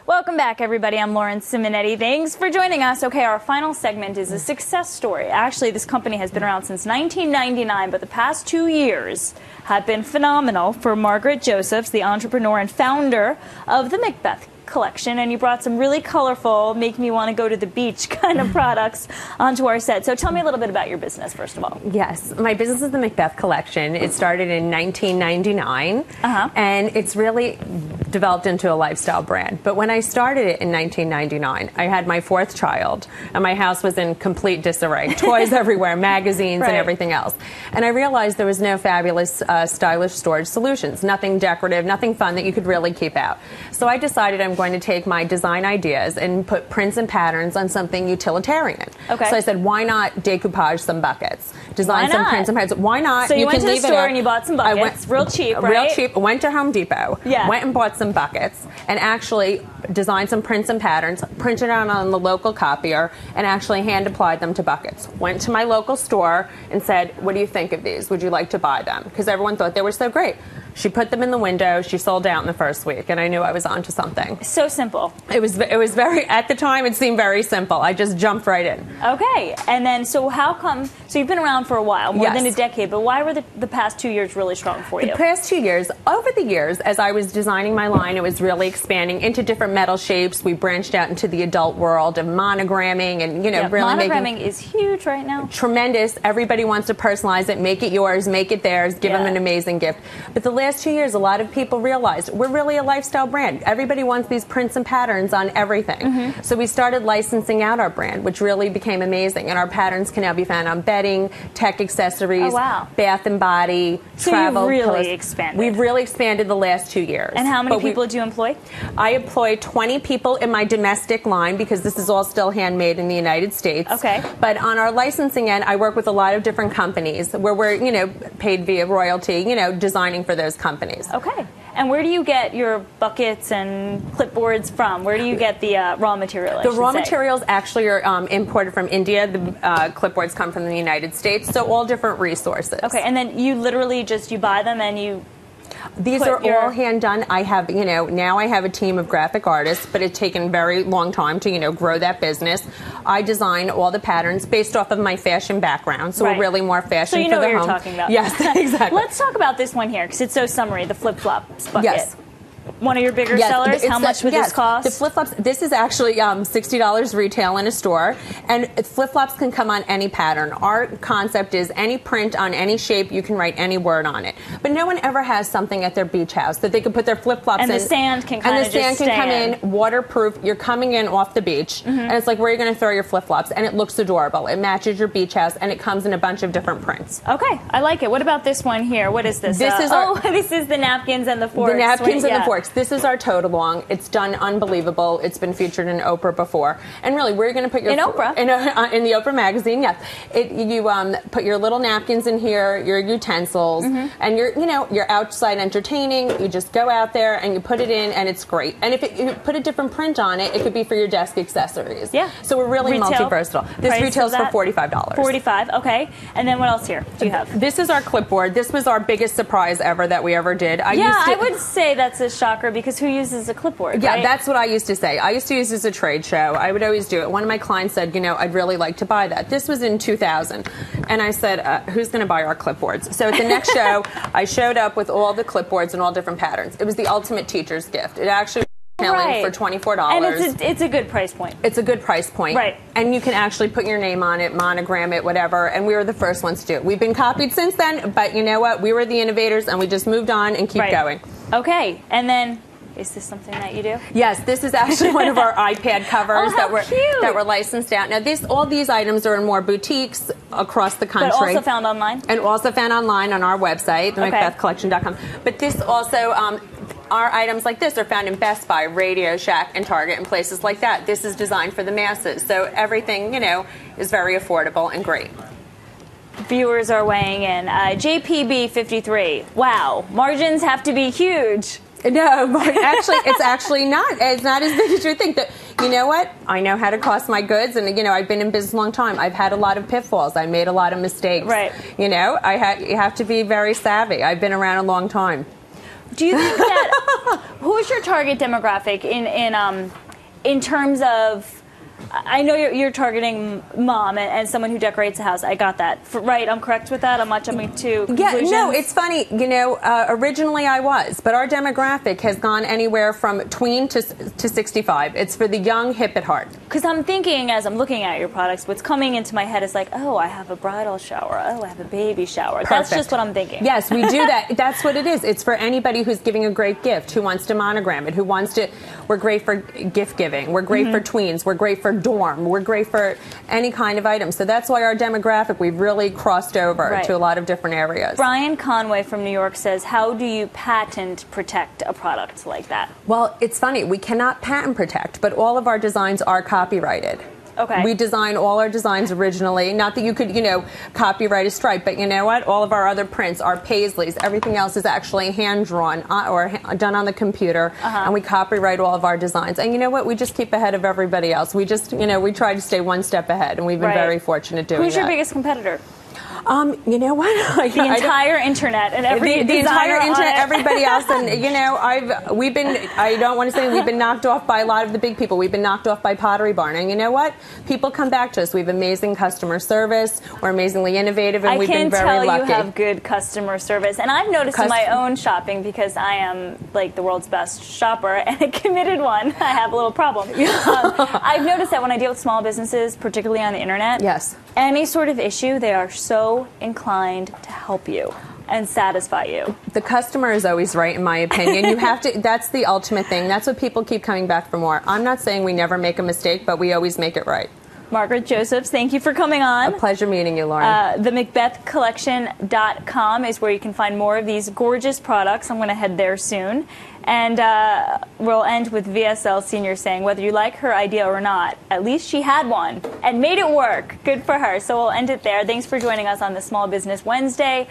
Welcome back, everybody. I'm Lauren Simonetti. Thanks for joining us. Okay, our final segment is a success story. Actually, this company has been around since 1999, but the past 2 years have been phenomenal for Margaret Josephs, the entrepreneur and founder of the Macbeth collection, and you brought some really colorful, make me want to go to the beach kind of products onto our set. So tell me a little bit about your business, first of all. Yes, my business is the Macbeth collection. It started in 1999, and it's really developed into a lifestyle brand. But when I started it in 1999, I had my fourth child, and my house was in complete disarray. Toys everywhere, magazines, and everything else. And I realized there was no fabulous, stylish storage solutions, nothing decorative, nothing fun that you could really keep out. So I decided I'm going to take my design ideas and put prints and patterns on something utilitarian. Okay. So I said, why not decoupage some buckets? Design some prints and patterns. Why not? So you went to the store and you bought some buckets, real cheap, right? Real cheap. Went to Home Depot, went and bought some buckets, and actually designed some prints and patterns, printed out on the local copier, and actually hand applied them to buckets. Went to my local store and said, what do you think of these? Would you like to buy them? Because everyone thought they were so great. She put them in the window. She sold out in the first week, and I knew I was onto something. So simple. It was very, at the time, it seemed very simple. I just jumped right in. Okay, and then so how come? So you've been around for a while, more than a decade. But why were the past 2 years really strong for you? The past 2 years, over the years, as I was designing my line, it was really expanding into different metal shapes. We branched out into the adult world of monogramming, and really monogramming is huge right now. Tremendous. Everybody wants to personalize it, make it yours, make it theirs, give them an amazing gift. But the last 2 years, a lot of people realized we're really a lifestyle brand. Everybody wants these prints and patterns on everything. So we started licensing out our brand, which really became amazing. And our patterns can now be found on bedding, tech accessories, bath and body, travel. So you've really expanded. We've really expanded the last 2 years. And how many people do you employ? I employ 20 people in my domestic line, because this is all still handmade in the United States. Okay. But on our licensing end, I work with a lot of different companies where we're, paid via royalty, designing for those companies. Okay. And where do you get your buckets and clipboards from? Where do you get the raw material? The raw materials actually are imported from India. The clipboards come from the United States. So all different resources. Okay. And then you literally you buy them and you... These are all hand done. I have, now I have a team of graphic artists, but it's taken a very long time to, grow that business. I design all the patterns based off of my fashion background, so we're really more fashion for the home. So you know what you're talking about. Yes, exactly. Let's talk about this one here, because it's so summery, the flip-flops bucket. Yes. One of your bigger sellers? How much would this cost? The flip-flops, this is actually $60 retail in a store, and flip-flops can come on any pattern. Our concept is any print on any shape, you can write any word on it. But no one ever has something at their beach house that they can put their flip-flops in. And the sand can kind of just And the sand can come in, waterproof. You're coming in off the beach, and it's like, where are you going to throw your flip-flops? And it looks adorable. It matches your beach house, and it comes in a bunch of different prints. Okay, I like it. What about this one here? What is this? This is this is the napkins and the forks. The napkins and the forks. This is our tote along. It's done unbelievable. It's been featured in Oprah before. And really, we're going to put your... In Oprah? In the Oprah magazine, yes. You put your little napkins in here, your utensils, and you're outside entertaining. You just go out there and you put it in, and it's great. And if you put a different print on it, it could be for your desk accessories. Yeah. So we're really multi-versatile. This retails for $45. $45, okay. And then what else here do you have? This is our clipboard. This was our biggest surprise ever that we ever did. I would say that's a shocker, because who uses a clipboard, Yeah, right? that's what I used to say. I used to use this as a trade show. I would always do it. One of my clients said, I'd really like to buy that. This was in 2000. And I said, who's going to buy our clipboards? So at the next show, I showed up with all the clipboards and all different patterns. It was the ultimate teacher's gift. It actually for $24. And it's a good price point. It's a good price point. Right. And you can actually put your name on it, monogram it, whatever, and we were the first ones to do it. We've been copied since then, but you know what? We were the innovators, and we just moved on and keep going. Okay, and then... Is this something that you do? Yes, this is actually one of our iPad covers that were licensed out. Now, all these items are in more boutiques across the country. But also found online? And also found online on our website, themacbethcollection.com. But this also, our items like this are found in Best Buy, Radio Shack, and Target, and places like that. This is designed for the masses. So everything, is very affordable and great. Viewers are weighing in. JPB 53. Wow, margins have to be huge. No, actually, it's actually not. It's not as big as you think. You know what? I know how to cost my goods, and I've been in business a long time. I've had a lot of pitfalls. I made a lot of mistakes. Right. You have to be very savvy. I've been around a long time. Do you think that who's your target demographic in terms of? I know you're targeting mom and someone who decorates a house. I got that. Right, I'm correct with that? I'm not jumping to conclusions? Yeah, no, it's funny. Originally I was, but our demographic has gone anywhere from tween to 65. It's for the young, hip at heart. Because I'm thinking, as I'm looking at your products, what's coming into my head is like, oh, I have a bridal shower. Oh, I have a baby shower. Perfect. That's just what I'm thinking. Yes, we do that. That's what it is. It's for anybody who's giving a great gift, who wants to monogram it, who wants to. We're great for gift giving. We're great for tweens. We're great for dorm. We're great for any kind of item. So that's why our demographic, we've really crossed over to a lot of different areas. Brian Conway from New York says, how do you patent protect a product like that? Well, it's funny. We cannot patent protect, but all of our designs are copyrighted. Okay. We design all our designs originally. Not that you could, copyright a stripe, but you know what? All of our other prints, our paisleys, everything else is actually hand-drawn or done on the computer, and we copyright all of our designs. And you know what? We just keep ahead of everybody else. We just, we try to stay one step ahead, and we've been very fortunate doing that. Who's your biggest competitor? You know what? The entire internet and the entire internet, everybody else, and we've been. I don't want to say we've been knocked off by a lot of the big people. We've been knocked off by Pottery Barn, and you know what? People come back to us. We have amazing customer service. We're amazingly innovative, and we've been very lucky. I can tell you have good customer service, and I've noticed in my own shopping, because I am like the world's best shopper and a committed one. I have a little problem. I've noticed that when I deal with small businesses, particularly on the internet, any sort of issue, they are so inclined to help you and satisfy you. The customer is always right, in my opinion. You have to. That's the ultimate thing. That's what people keep coming back for more. I'm not saying we never make a mistake, but we always make it right. Margaret Josephs, thank you for coming on. A pleasure meeting you, Lauren. The MacbethCollection.com is where you can find more of these gorgeous products. I'm going to head there soon. And we'll end with VSL Senior saying, whether you like her idea or not, at least she had one and made it work. Good for her. So we'll end it there. Thanks for joining us on the Small Business Wednesday.